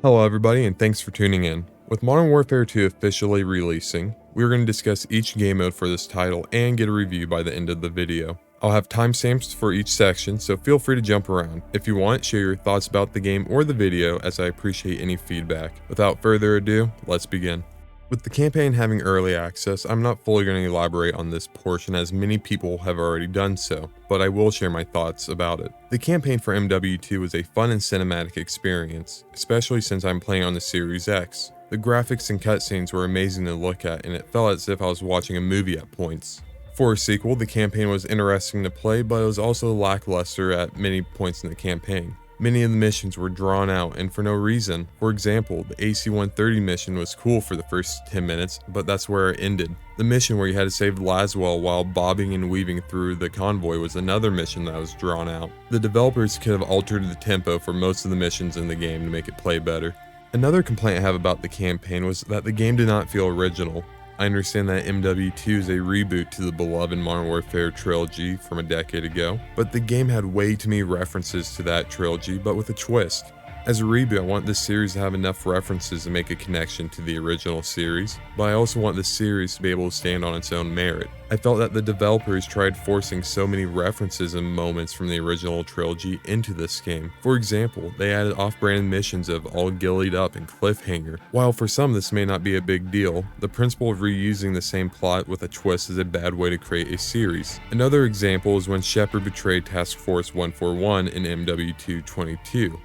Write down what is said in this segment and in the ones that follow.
Hello everybody and thanks for tuning in. With Modern Warfare 2 officially releasing, we're going to discuss each game mode for this title and get a review by the end of the video. I'll have timestamps for each section, so feel free to jump around. If you want, share your thoughts about the game or the video, as I appreciate any feedback. Without further ado, let's begin. With the campaign having early access, I'm not fully going to elaborate on this portion as many people have already done so, but I will share my thoughts about it. The campaign for MW2 was a fun and cinematic experience, especially since I'm playing on the Series X. The graphics and cutscenes were amazing to look at, and it felt as if I was watching a movie at points. For a sequel, the campaign was interesting to play, but it was also lackluster at many points in the campaign. Many of the missions were drawn out and for no reason. For example, the AC-130 mission was cool for the first 10 minutes, but that's where it ended. The mission where you had to save Laswell while bobbing and weaving through the convoy was another mission that was drawn out. The developers could have altered the tempo for most of the missions in the game to make it play better. Another complaint I have about the campaign was that the game did not feel original. I understand that MW2 is a reboot to the beloved Modern Warfare trilogy from a decade ago, but the game had way too many references to that trilogy, but with a twist. As a reboot, I want this series to have enough references to make a connection to the original series, but I also want this series to be able to stand on its own merit. I felt that the developers tried forcing so many references and moments from the original trilogy into this game. For example, they added off-brand missions of All Gillied Up and Cliffhanger. While for some this may not be a big deal, the principle of reusing the same plot with a twist is a bad way to create a series. Another example is when Shepard betrayed Task Force 141 in MW2 22.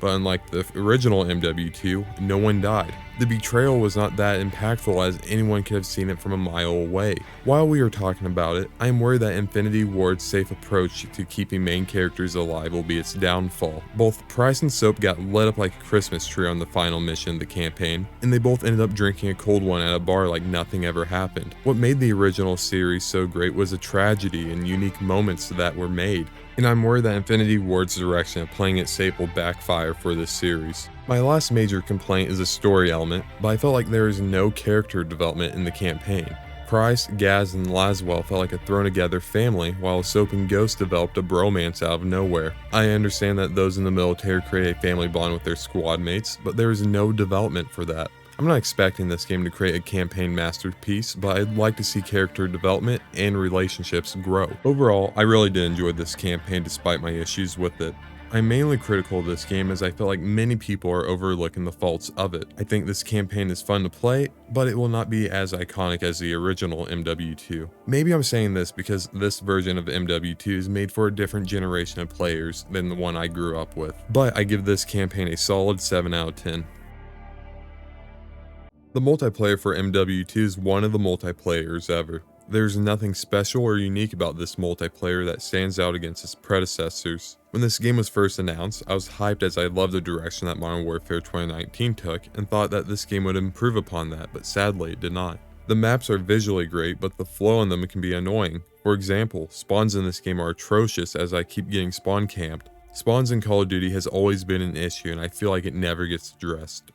But unlike the original MW2, no one died. The betrayal was not that impactful as anyone could have seen it from a mile away. While we are talking about it, I am worried that Infinity Ward's safe approach to keeping main characters alive will be its downfall. Both Price and Soap got lit up like a Christmas tree on the final mission of the campaign, and they both ended up drinking a cold one at a bar like nothing ever happened. What made the original series so great was the tragedy and unique moments that were made. And I'm worried that Infinity Ward's direction of playing it safe will backfire for this series. My last major complaint is a story element, but I felt like there is no character development in the campaign. Price, Gaz, and Laswell felt like a thrown together family, while Soap and Ghost developed a bromance out of nowhere. I understand that those in the military create a family bond with their squad mates, but there is no development for that. I'm not expecting this game to create a campaign masterpiece, but I'd like to see character development and relationships grow. Overall, I really did enjoy this campaign despite my issues with it. I'm mainly critical of this game as I feel like many people are overlooking the faults of it. I think this campaign is fun to play, but it will not be as iconic as the original MW2. Maybe I'm saying this because this version of MW2 is made for a different generation of players than the one I grew up with, but I give this campaign a solid 7 out of 10. The multiplayer for MW2 is one of the multiplayers ever. There's nothing special or unique about this multiplayer that stands out against its predecessors. When this game was first announced, I was hyped as I loved the direction that Modern Warfare 2019 took and thought that this game would improve upon that, but sadly it did not. The maps are visually great, but the flow on them can be annoying. For example, spawns in this game are atrocious as I keep getting spawn camped. Spawns in Call of Duty has always been an issue and I feel like it never gets addressed.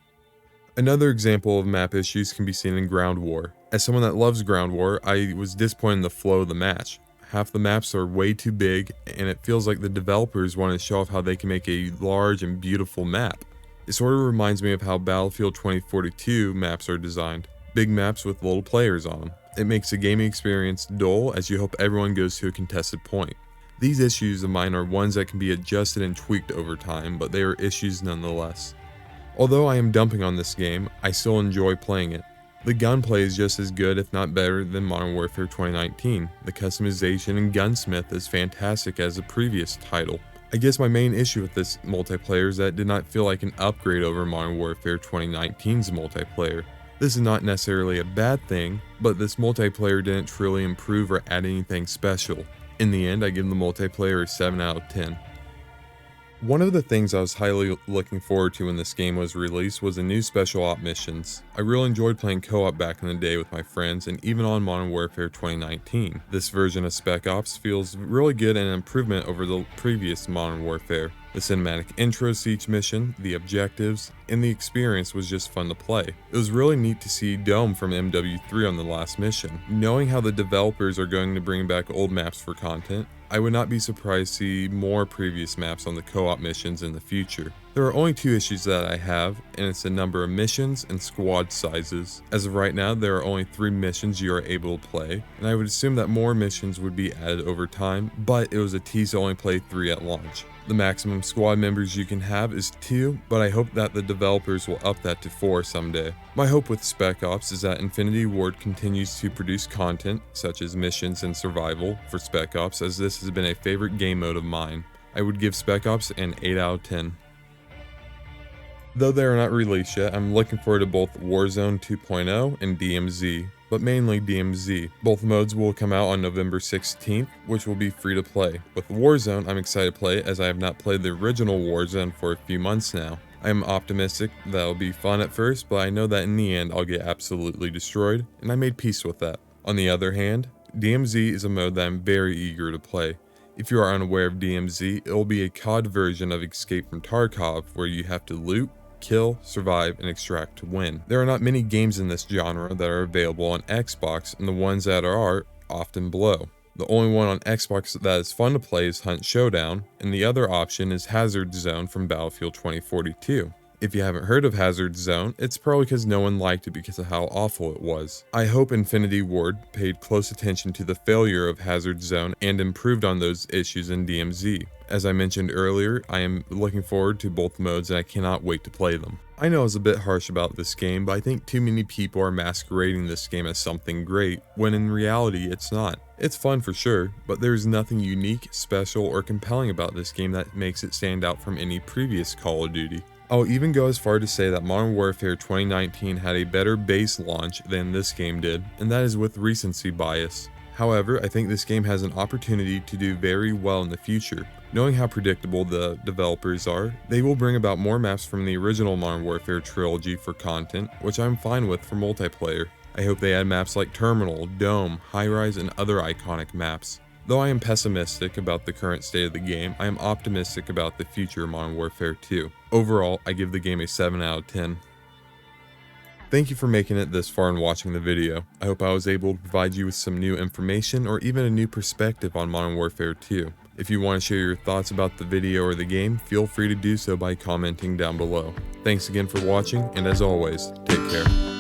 Another example of map issues can be seen in Ground War. As someone that loves Ground War, I was disappointed in the flow of the match. Half the maps are way too big, and it feels like the developers want to show off how they can make a large and beautiful map. It sort of reminds me of how Battlefield 2042 maps are designed. Big maps with little players on them. It makes the gaming experience dull as you hope everyone goes to a contested point. These issues of mine are ones that can be adjusted and tweaked over time, but they are issues nonetheless. Although I am dumping on this game, I still enjoy playing it. The gunplay is just as good if not better than Modern Warfare 2019. The customization and gunsmith is fantastic as the previous title. I guess my main issue with this multiplayer is that it did not feel like an upgrade over Modern Warfare 2019's multiplayer. This is not necessarily a bad thing, but this multiplayer didn't truly improve or add anything special. In the end, I give the multiplayer a 7 out of 10. One of the things I was highly looking forward to when this game was released was the new special op missions. I really enjoyed playing co-op back in the day with my friends and even on Modern Warfare 2019. This version of Spec Ops feels really good and an improvement over the previous Modern Warfare. The cinematic intros to each mission, the objectives, and the experience was just fun to play. It was really neat to see Dome from MW3 on the last mission. Knowing how the developers are going to bring back old maps for content, I would not be surprised to see more previous maps on the co-op missions in the future. There are only two issues that I have, and it's the number of missions and squad sizes. As of right now, there are only 3 missions you are able to play, and I would assume that more missions would be added over time, but it was a tease to only play 3 at launch. The maximum squad members you can have is 2, but I hope that the developers will up that to 4 someday. My hope with Spec Ops is that Infinity Ward continues to produce content, such as missions and survival, for Spec Ops, as this has been a favorite game mode of mine. I would give Spec Ops an 8 out of 10. Though they are not released yet, I'm looking forward to both Warzone 2.0 and DMZ, but mainly DMZ. Both modes will come out on November 16th, which will be free to play. With Warzone, I'm excited to play as I have not played the original Warzone for a few months now. I am optimistic that it'll be fun at first, but I know that in the end I'll get absolutely destroyed, and I made peace with that. On the other hand, DMZ is a mode that I'm very eager to play. If you are unaware of DMZ, it will be a COD version of Escape from Tarkov, where you have to loot, kill, survive, and extract to win. There are not many games in this genre that are available on Xbox, and the ones that are often blow. The only one on Xbox that is fun to play is Hunt Showdown, and the other option is Hazard Zone from Battlefield 2042. If you haven't heard of Hazard Zone, it's probably because no one liked it because of how awful it was. I hope Infinity Ward paid close attention to the failure of Hazard Zone and improved on those issues in DMZ. As I mentioned earlier, I am looking forward to both modes and I cannot wait to play them. I know I was a bit harsh about this game, but I think too many people are masquerading this game as something great, when in reality it's not. It's fun for sure, but there is nothing unique, special, or compelling about this game that makes it stand out from any previous Call of Duty. I'll even go as far to say that Modern Warfare 2019 had a better base launch than this game did, and that is with recency bias. However, I think this game has an opportunity to do very well in the future. Knowing how predictable the developers are, they will bring about more maps from the original Modern Warfare trilogy for content, which I'm fine with for multiplayer. I hope they add maps like Terminal, Dome, High Rise, and other iconic maps. Though I am pessimistic about the current state of the game, I am optimistic about the future of Modern Warfare 2. Overall, I give the game a 7 out of 10. Thank you for making it this far and watching the video. I hope I was able to provide you with some new information or even a new perspective on Modern Warfare 2. If you want to share your thoughts about the video or the game, feel free to do so by commenting down below. Thanks again for watching, and as always, take care.